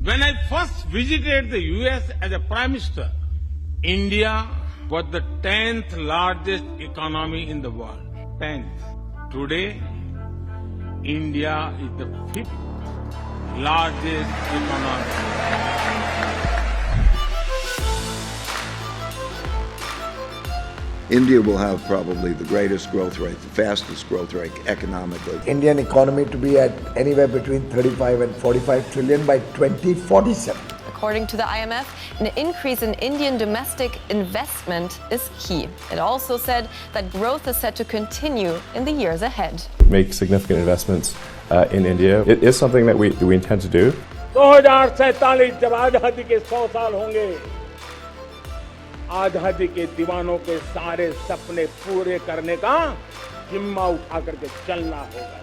When I first visited the US as a Prime Minister, India was the 10th largest economy in the world. 10th. Today, India is the 5th largest economy. India will have probably the greatest growth rate, the fastest growth rate economically. Indian economy to be at anywhere between 35 and 45 trillion by 2047. According to the IMF, an increase in Indian domestic investment is key. It also said that growth is set to continue in the years ahead. Make significant investments in India. It is something that we intend to do. 2047 जब आजादी के 100 साल होंगे, आजादी के दीवानों के सारे सपने पूरे करने का जिम्मा उठा करके चलना होगा.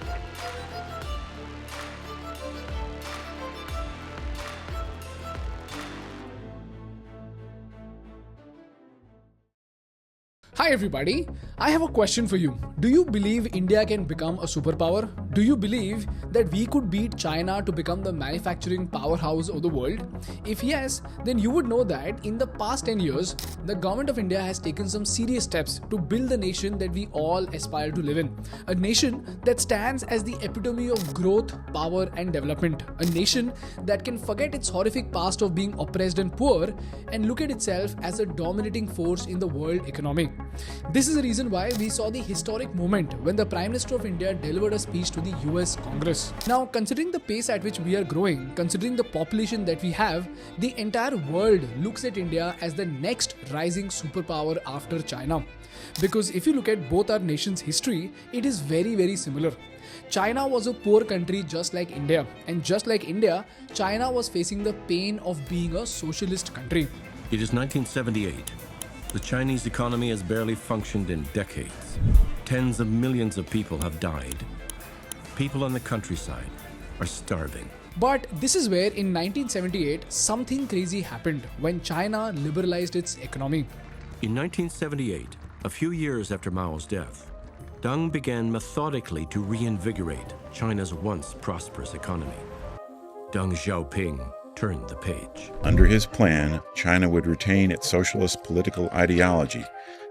Hi everybody, I have a question for you. Do you believe India can become a superpower? Do you believe that we could beat China to become the manufacturing powerhouse of the world? If yes, then you would know that in the past 10 years, the government of India has taken some serious steps to build the nation that we all aspire to live in. A nation that stands as the epitome of growth, power and development. A nation that can forget its horrific past of being oppressed and poor and look at itself as a dominating force in the world economy. This is the reason why we saw the historic moment when the Prime Minister of India delivered a speech to the US Congress. Now, considering the pace at which we are growing, considering the population that we have, the entire world looks at India as the next rising superpower after China. Because if you look at both our nations' history, it is very, very similar. China was a poor country just like India, and just like India, China was facing the pain of being a socialist country. It is 1978. The Chinese economy has barely functioned in decades. Tens of millions of people have died. People on the countryside are starving. But this is where in 1978 something crazy happened when China liberalized its economy. In 1978, a few years after Mao's death, Deng began methodically to reinvigorate China's once prosperous economy. Deng Xiaoping turned the page. Under his plan, China would retain its socialist political ideology,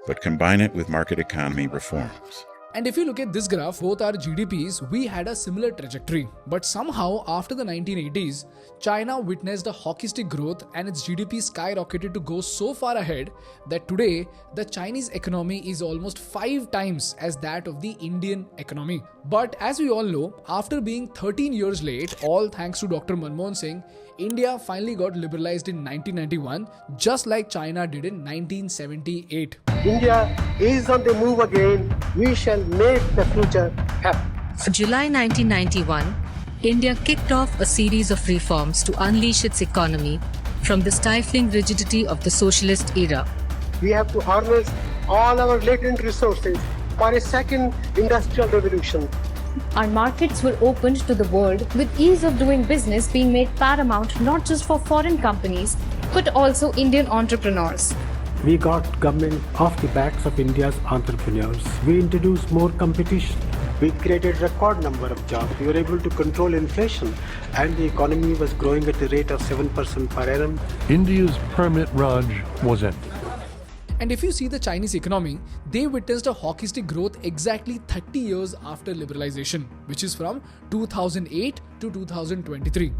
but combine it with market economy reforms. And if you look at this graph, both our GDPs, we had a similar trajectory. But somehow, after the 1980s, China witnessed a hockey stick growth and its GDP skyrocketed to go so far ahead that today, the Chinese economy is almost 5 times as that of the Indian economy. But as we all know, after being 13 years late, all thanks to Dr. Manmohan Singh, India finally got liberalized in 1991, just like China did in 1978. India is on the move again. We shall make the future happen. In July 1991, India kicked off a series of reforms to unleash its economy from the stifling rigidity of the socialist era. We have to harness all our latent resources for a second industrial revolution. Our markets were opened to the world, with ease of doing business being made paramount not just for foreign companies, but also Indian entrepreneurs. We got government off the backs of India's entrepreneurs. We introduced more competition. We created record number of jobs. We were able to control inflation, and the economy was growing at the rate of 7% per annum. India's permit Raj was ended. And if you see the Chinese economy, they witnessed a hockey stick growth exactly 30 years after liberalization, which is from 2008 to 2023.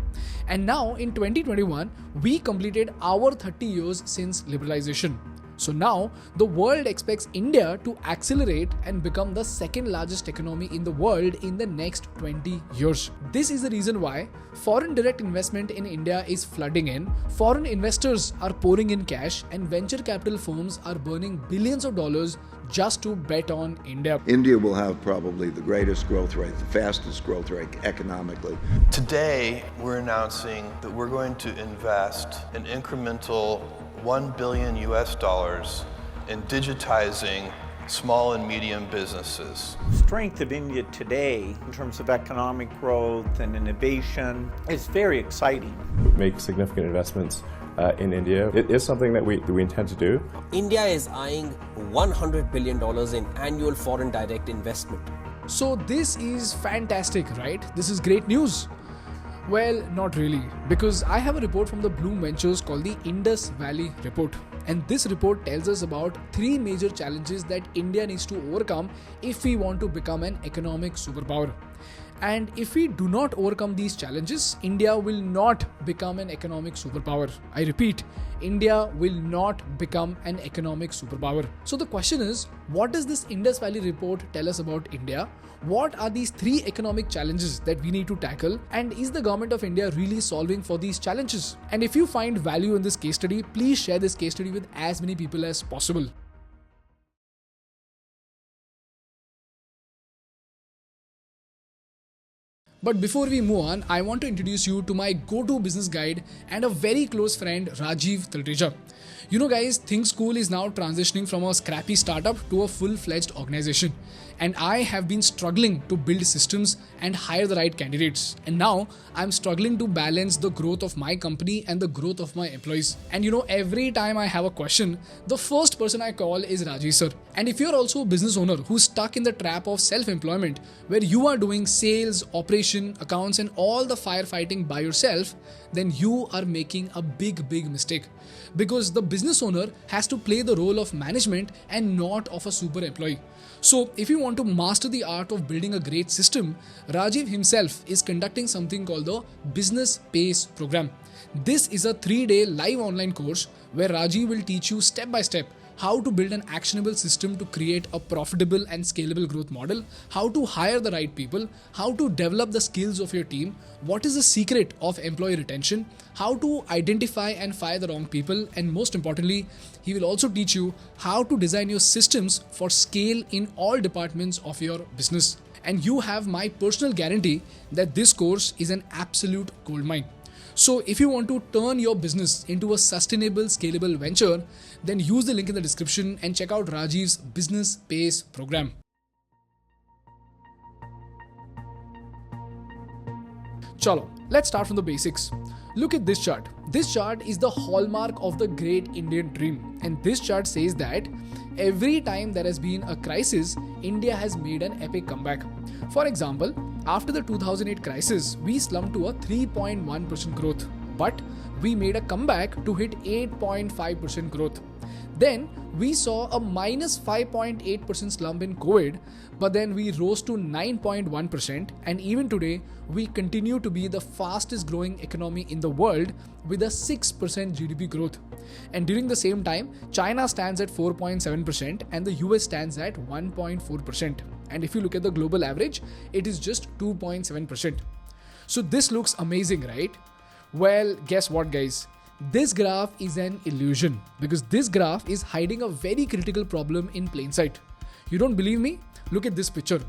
And now in 2021, we completed our 30 years since liberalization. So now, the world expects India to accelerate and become the second largest economy in the world in the next 20 years. This is the reason why foreign direct investment in India is flooding in, foreign investors are pouring in cash, and venture capital firms are burning billions of dollars just to bet on India. India will have probably the greatest growth rate, the fastest growth rate economically. Today, we're announcing that we're going to invest an incremental $1 billion in digitizing small and medium businesses. The strength of India today in terms of economic growth and innovation is very exciting. Make significant investments in India. It is something that we intend to do. India is eyeing $100 billion in annual foreign direct investment. So this is fantastic, right? This is great news. Well, not really, because I have a report from the Bloom Ventures called the Indus Valley Report. And this report tells us about 3 major challenges that India needs to overcome if we want to become an economic superpower. And if we do not overcome these challenges, India will not become an economic superpower. I repeat, India will not become an economic superpower. So the question is, what does this Indus Valley report tell us about India? What are these 3 economic challenges that we need to tackle? And is the government of India really solving for these challenges? And if you find value in this case study, please share this case study with as many people as possible. But before we move on, I want to introduce you to my go-to business guide and a very close friend, Rajiv Talreja. You know guys, thinkschool is now transitioning from a scrappy startup to a full-fledged organization. And I have been struggling to build systems and hire the right candidates. And now I'm struggling to balance the growth of my company and the growth of my employees. And you know, every time I have a question, the first person I call is Rajiv sir. And if you're also a business owner who's stuck in the trap of self-employment, where you are doing sales, operation, accounts and all the firefighting by yourself, then you are making a big mistake. Because the business owner has to play the role of management and not of a super employee. So if you want to master the art of building a great system, Rajiv himself is conducting something called the Business Pace program. This is a 3-day live online course where Rajiv will teach you step by step how to build an actionable system to create a profitable and scalable growth model, how to hire the right people, how to develop the skills of your team, what is the secret of employee retention, how to identify and fire the wrong people, and most importantly, he will also teach you how to design your systems for scale in all departments of your business. And you have my personal guarantee that this course is an absolute goldmine. So if you want to turn your business into a sustainable, scalable venture, then use the link in the description and check out Rajiv's Business Pace program. Chalo, let's start from the basics. Look at this chart. This chart is the hallmark of the great Indian dream. And this chart says that every time there has been a crisis, India has made an epic comeback. For example, after the 2008 crisis, we slumped to a 3.1% growth. But we made a comeback to hit 8.5% growth. Then we saw a minus 5.8% slump in COVID, but then we rose to 9.1%, and even today we continue to be the fastest growing economy in the world with a 6% GDP growth. And during the same time, China stands at 4.7% and the US stands at 1.4%. And if you look at the global average, it is just 2.7%. So this looks amazing, right? Well, guess what guys? This graph is an illusion because this graph is hiding a very critical problem in plain sight. You don't believe me? Look at this picture.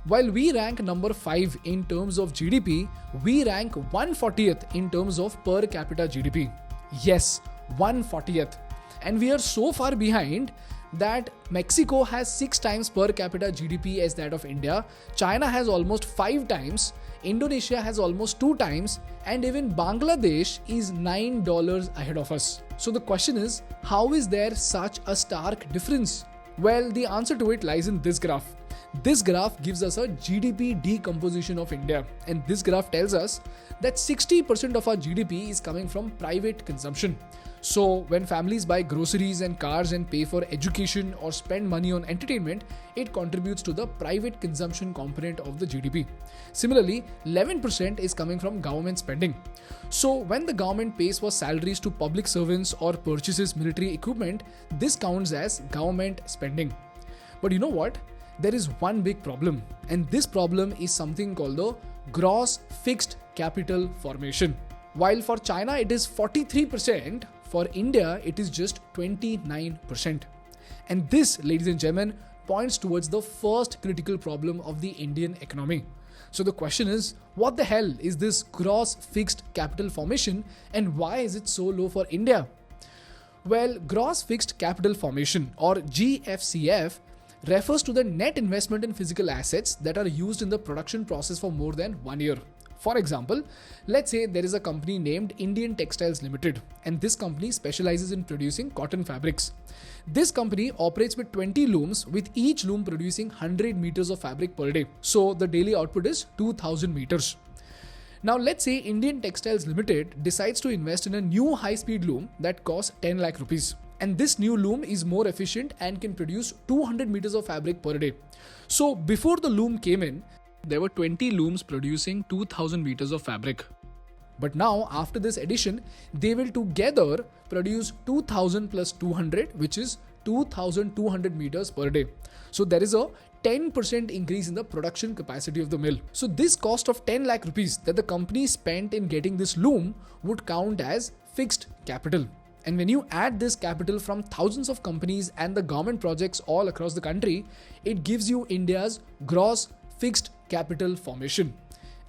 While we rank number 5 in terms of GDP, we rank 140th in terms of per capita GDP. Yes, 140th. And we are so far behind that Mexico has 6 times per capita GDP as that of India, China has almost 5 times, Indonesia has almost 2 times, and even Bangladesh is $9 ahead of us. So the question is, how is there such a stark difference? Well, the answer to it lies in this graph. This graph gives us a GDP decomposition of India, and this graph tells us that 60% of our GDP is coming from private consumption. So when families buy groceries and cars and pay for education or spend money on entertainment, it contributes to the private consumption component of the GDP. Similarly, 11% is coming from government spending. So when the government pays for salaries to public servants or purchases military equipment, this counts as government spending. But you know what? There is one big problem, and this problem is something called the gross fixed capital formation. While for China it is 43%, for India it is just 29%. And this, ladies and gentlemen, points towards the first critical problem of the Indian economy. So the question is, what the hell is this gross fixed capital formation and why is it so low for India? Well, gross fixed capital formation, or GFCF, refers to the net investment in physical assets that are used in the production process for more than 1 year. For example, let's say there is a company named Indian Textiles Limited, and this company specializes in producing cotton fabrics. This company operates with 20 looms, with each loom producing 100 meters of fabric per day. So the daily output is 2000 meters. Now let's say Indian Textiles Limited decides to invest in a new high-speed loom that costs 10 lakh rupees. And this new loom is more efficient and can produce 200 meters of fabric per day. So before the loom came in, there were 20 looms producing 2000 meters of fabric. But now after this addition, they will together produce 2000 plus 200, which is 2200 meters per day. So there is a 10% increase in the production capacity of the mill. So this cost of 10 lakh rupees that the company spent in getting this loom would count as fixed capital. And when you add this capital from thousands of companies and the government projects all across the country, it gives you India's gross fixed capital formation.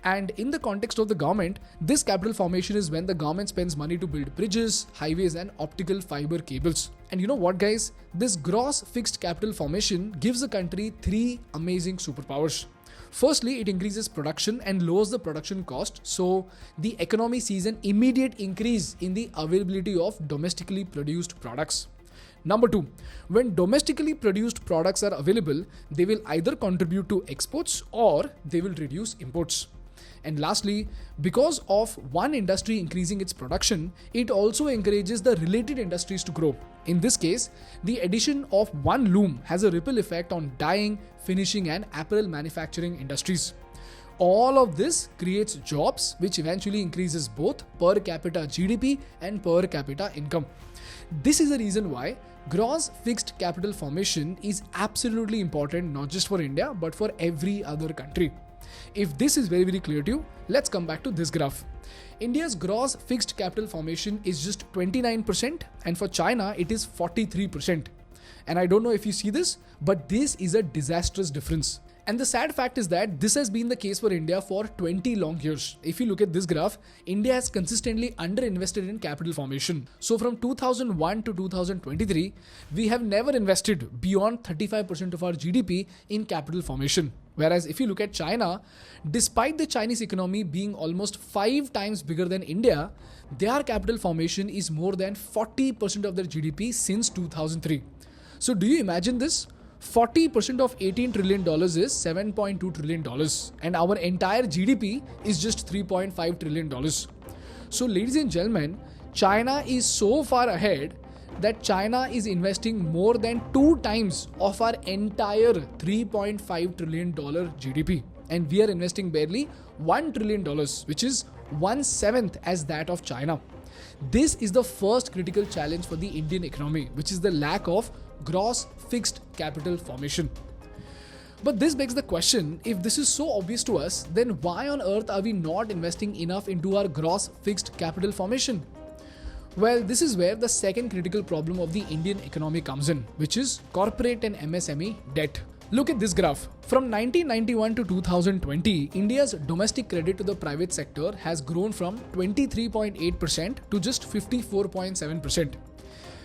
And in the context of the government, this capital formation is when the government spends money to build bridges, highways and optical fiber cables. And you know what guys? This gross fixed capital formation gives the country three amazing superpowers. Firstly, it increases production and lowers the production cost, so the economy sees an immediate increase in the availability of domestically produced products. Number two, when domestically produced products are available, they will either contribute to exports or they will reduce imports. And lastly, because of one industry increasing its production, it also encourages the related industries to grow. In this case, the addition of one loom has a ripple effect on dyeing, finishing and apparel manufacturing industries. All of this creates jobs, which eventually increases both per capita GDP and per capita income. This is the reason why gross fixed capital formation is absolutely important, not just for India, but for every other country. If this is very clear to you, let's come back to this graph. India's gross fixed capital formation is just 29% and for China it is 43%. And I don't know if you see this, but this is a disastrous difference. And the sad fact is that this has been the case for India for 20 long years. If you look at this graph, India has consistently underinvested in capital formation. So from 2001 to 2023, we have never invested beyond 35% of our GDP in capital formation. Whereas if you look at China, despite the Chinese economy being almost 5 times bigger than India, their capital formation is more than 40% of their GDP since 2003. So do you imagine this? 40% of $18 trillion is $7.2 trillion and our entire GDP is just $3.5 trillion. So ladies and gentlemen, China is so far ahead that China is investing more than 2 times of our entire $3.5 trillion GDP. And we are investing barely $1 trillion, which is 1/7 as that of China. This is the first critical challenge for the Indian economy, which is the lack of gross fixed capital formation. But this begs the question, if this is so obvious to us, then why on earth are we not investing enough into our gross fixed capital formation? Well, this is where the second critical problem of the Indian economy comes in, which is corporate and MSME debt. Look at this graph. From 1991 to 2020, India's domestic credit to the private sector has grown from 23.8% to just 54.7%.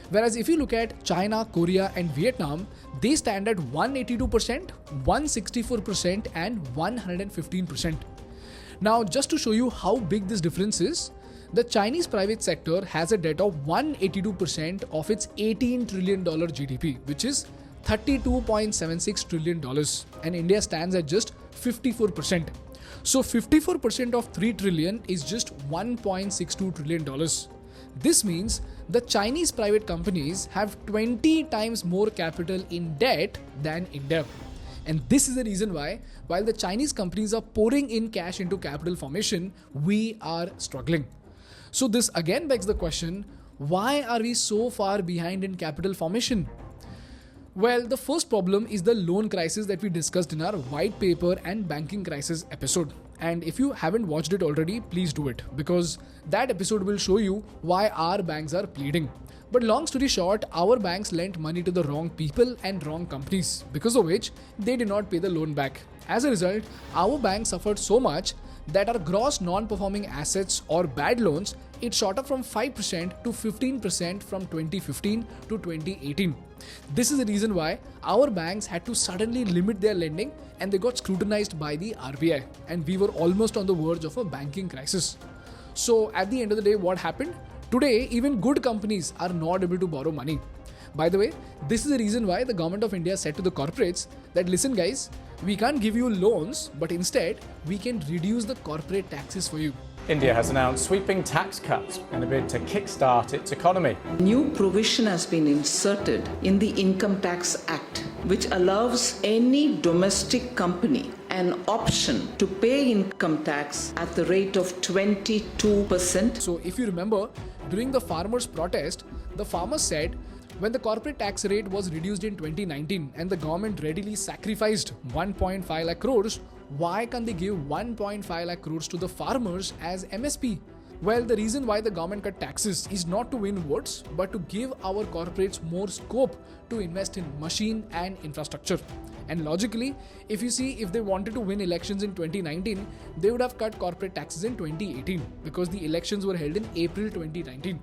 Whereas if you look at China, Korea and Vietnam, they stand at 182%, 164% and 115%. Now, just to show you how big this difference is, the Chinese private sector has a debt of 182% of its $18 trillion GDP, which is $32.76 trillion, and India stands at just 54%. So 54% of 3 trillion is just $1.62 trillion. This means the Chinese private companies have 20 times more capital in debt than India. And this is the reason why, while the Chinese companies are pouring in cash into capital formation, we are struggling. So this again begs the question, why are we so far behind in capital formation? Well, the first problem is the loan crisis that we discussed in our white paper and banking crisis episode. And if you haven't watched it already, please do it, because that episode will show you why our banks are pleading. But long story short, our banks lent money to the wrong people and wrong companies, because of which they did not pay the loan back. As a result, our bank suffered so much that our gross non-performing assets or bad loans, it shot up from 5% to 15% from 2015 to 2018. This is the reason why our banks had to suddenly limit their lending and they got scrutinized by the RBI, and we were almost on the verge of a banking crisis. So at the end of the day, what happened? Today, even good companies are not able to borrow money. By the way, this is the reason why the government of India said to the corporates that, listen guys, We can't give you loans, but instead, we can reduce the corporate taxes for you. India has announced sweeping tax cuts in a bid to kickstart its economy. New provision has been inserted in the Income Tax Act, which allows any domestic company an option to pay income tax at the rate of 22%. So if you remember, during the farmers' protest, the farmers said when the corporate tax rate was reduced in 2019 and the government readily sacrificed 1.5 lakh crores, why can't they give 1.5 lakh crores to the farmers as MSP? Well, the reason why the government cut taxes is not to win votes, but to give our corporates more scope to invest in machine and infrastructure. And logically, if you see, if they wanted to win elections in 2019, they would have cut corporate taxes in 2018 because the elections were held in April 2019.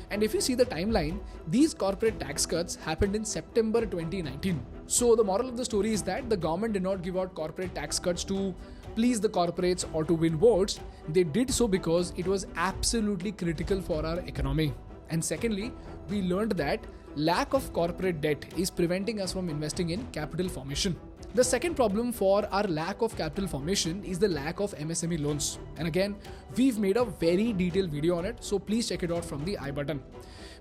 And if you see the timeline, these corporate tax cuts happened in September 2019. So the moral of the story is that the government did not give out corporate tax cuts to please the corporates or to win votes. They did so because it was absolutely critical for our economy. And secondly, we learned that lack of corporate debt is preventing us from investing in capital formation. The second problem for our lack of capital formation is the lack of MSME loans. And again, we've made a very detailed video on it, so please check it out from the I button.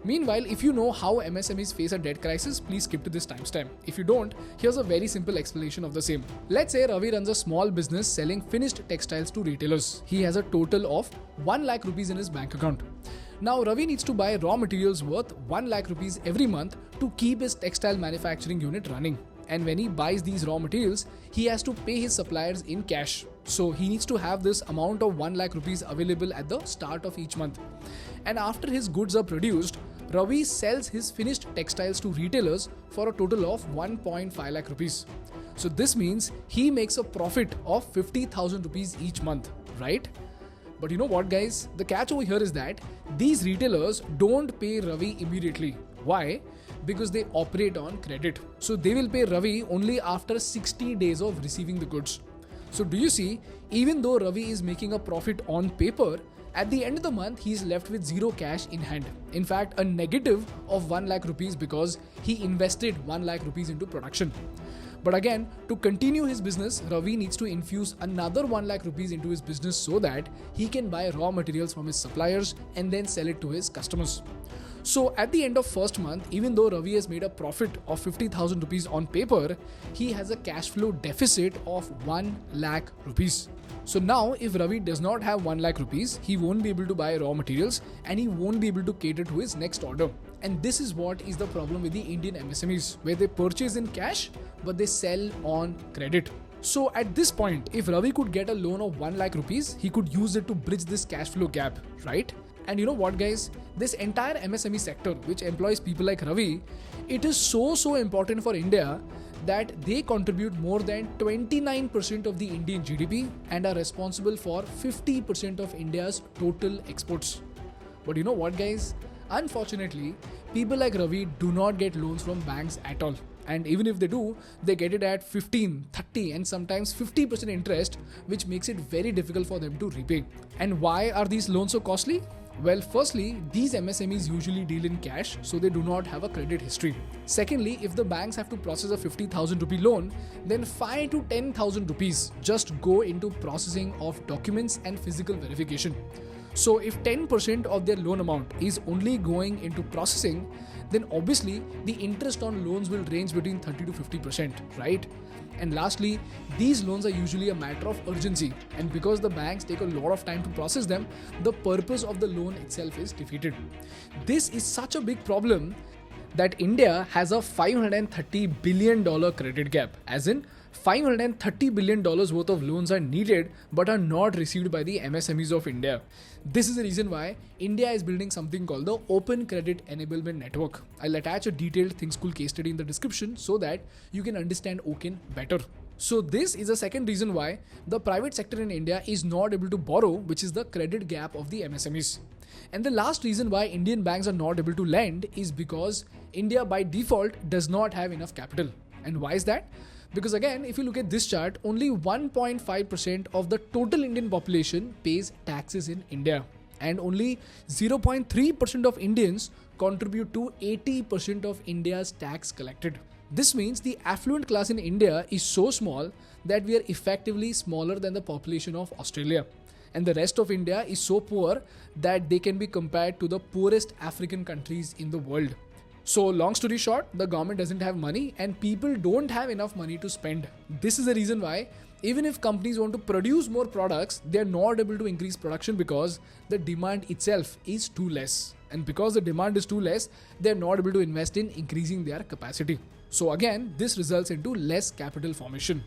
Meanwhile, if you know how MSMEs face a debt crisis, please skip to this timestamp. If you don't, here's a very simple explanation of the same. Let's say Ravi runs a small business selling finished textiles to retailers. He has a total of 1 lakh rupees in his bank account. Now, Ravi needs to buy raw materials worth 1 lakh rupees every month to keep his textile manufacturing unit running. And when he buys these raw materials, he has to pay his suppliers in cash. So he needs to have this amount of 1 lakh rupees available at the start of each month. And after his goods are produced, Ravi sells his finished textiles to retailers for a total of 1.5 lakh rupees. So this means he makes a profit of 50,000 rupees each month, right? But you know what, guys? The catch over here is that these retailers don't pay Ravi immediately. Why? Because they operate on credit. So they will pay Ravi only after 60 days of receiving the goods. So do you see, even though Ravi is making a profit on paper, at the end of the month, he is left with zero cash in hand. In fact, a negative of 1 lakh rupees because he invested 1 lakh rupees into production. But again, to continue his business, Ravi needs to infuse another 1 lakh rupees into his business so that he can buy raw materials from his suppliers and then sell it to his customers. So at the end of first month, even though Ravi has made a profit of 50,000 rupees on paper, he has a cash flow deficit of 1 lakh rupees. So now if Ravi does not have 1 lakh rupees, he won't be able to buy raw materials and he won't be able to cater to his next order. And this is what is the problem with the Indian MSMEs, where they purchase in cash but they sell on credit. So at this point, if Ravi could get a loan of 1 lakh rupees, he could use it to bridge this cash flow gap, right? And you know what, guys? This entire MSME sector, which employs people like Ravi, it is so important for India that they contribute more than 29% of the Indian GDP and are responsible for 50% of India's total exports. But you know what, guys? Unfortunately, people like Ravi do not get loans from banks at all. And even if they do, they get it at 15, 30 and sometimes 50% interest, which makes it very difficult for them to repay. And why are these loans so costly? Well, firstly, these MSMEs usually deal in cash, so they do not have a credit history. Secondly, if the banks have to process a 50,000 rupee loan, then 5 to 10,000 rupees just go into processing of documents and physical verification. So if 10% of their loan amount is only going into processing, then obviously the interest on loans will range between 30 to 50%, right? And lastly, these loans are usually a matter of urgency, and because the banks take a lot of time to process them, the purpose of the loan itself is defeated. This is such a big problem that India has a $530 billion credit gap, as in $530 billion worth of loans are needed but are not received by the MSMEs of India. This is the reason why India is building something called the Open Credit Enablement Network. I'll attach a detailed thinkschool case study in the description so that you can understand OCEN better. So this is the second reason why the private sector in India is not able to borrow, which is the credit gap of the MSMEs. And the last reason why Indian banks are not able to lend is because India by default does not have enough capital. And why is that? Because again, if you look at this chart, only 1.5% of the total Indian population pays taxes in India. And only 0.3% of Indians contribute to 80% of India's tax collected. This means the affluent class in India is so small that we are effectively smaller than the population of Australia. And the rest of India is so poor that they can be compared to the poorest African countries in the world. So long story short, the government doesn't have money and people don't have enough money to spend. This is the reason why even if companies want to produce more products, they are not able to increase production because the demand itself is too less. And because the demand is too less, they are not able to invest in increasing their capacity. So again, this results into less capital formation.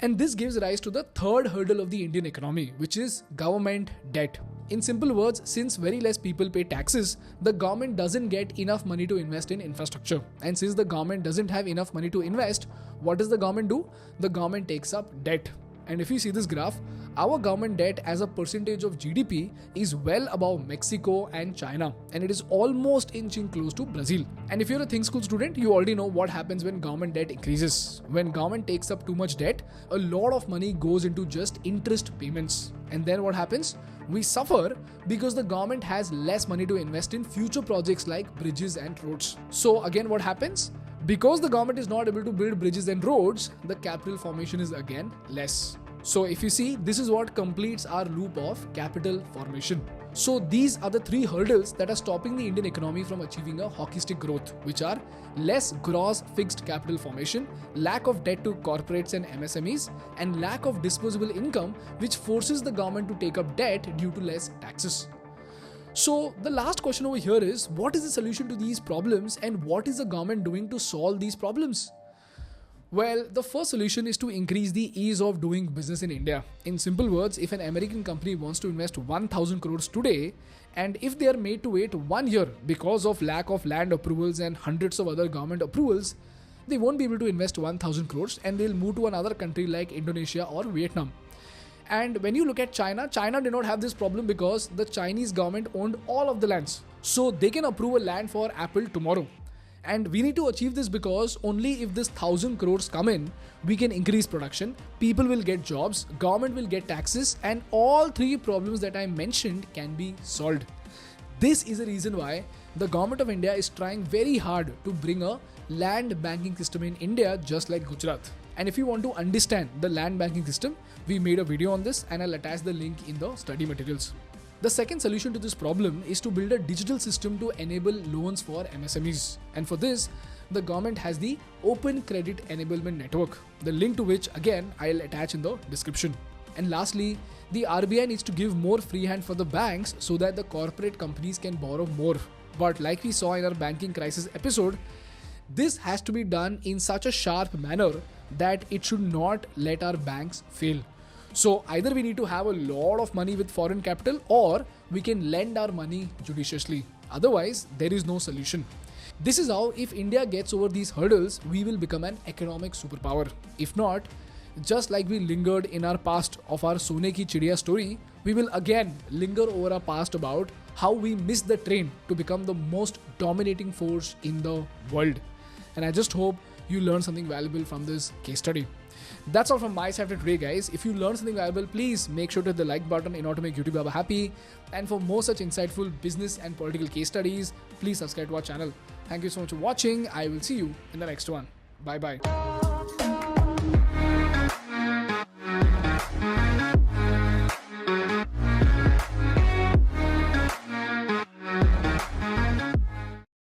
And this gives rise to the third hurdle of the Indian economy, which is government debt. In simple words, since very less people pay taxes, the government doesn't get enough money to invest in infrastructure. And since the government doesn't have enough money to invest, what does the government do? The government takes up debt. And if you see this graph, our government debt as a percentage of GDP is well above Mexico and China, and it is almost inching close to Brazil. And if you're a thinkschool student, you already know what happens when government debt increases. When government takes up too much debt, a lot of money goes into just interest payments. And then what happens? We suffer because the government has less money to invest in future projects like bridges and roads. So again, what happens? Because the government is not able to build bridges and roads, the capital formation is again less. So if you see, this is what completes our loop of capital formation. So these are the three hurdles that are stopping the Indian economy from achieving a hockey stick growth, which are less gross fixed capital formation, lack of debt to corporates and MSMEs, and lack of disposable income, which forces the government to take up debt due to less taxes. So the last question over here is, what is the solution to these problems and what is the government doing to solve these problems? Well, the first solution is to increase the ease of doing business in India. In simple words, if an American company wants to invest 1,000 crores today, and if they are made to wait 1 year because of lack of land approvals and hundreds of other government approvals, they won't be able to invest 1,000 crores and they'll move to another country like Indonesia or Vietnam. And when you look at China, China did not have this problem because the Chinese government owned all of the lands. So they can approve a land for Apple tomorrow. And we need to achieve this because only if this 1,000 crores come in, we can increase production, people will get jobs, government will get taxes, and all three problems that I mentioned can be solved. This is the reason why the government of India is trying very hard to bring a land banking system in India just like Gujarat. And if you want to understand the land banking system, we made a video on this and I'll attach the link in the study materials. The second solution to this problem is to build a digital system to enable loans for MSMEs. And for this, the government has the Open Credit Enablement Network, the link to which again I'll attach in the description. And lastly, the RBI needs to give more free hand for the banks so that the corporate companies can borrow more. But like we saw in our banking crisis episode, this has to be done in such a sharp manner that it should not let our banks fail. So either we need to have a lot of money with foreign capital or we can lend our money judiciously. Otherwise, there is no solution. This is how, if India gets over these hurdles, we will become an economic superpower. If not, just like we lingered in our past of our Sone Ki Chidiya story, we will again linger over our past about how we missed the train to become the most dominating force in the world. And I just hope you learned something valuable from this case study. That's all from my side for today, guys. If you learned something valuable, please make sure to hit the like button in order to make YouTube Baba happy. And for more such insightful business and political case studies, please subscribe to our channel. Thank you so much for watching. I will see you in the next one. Bye bye.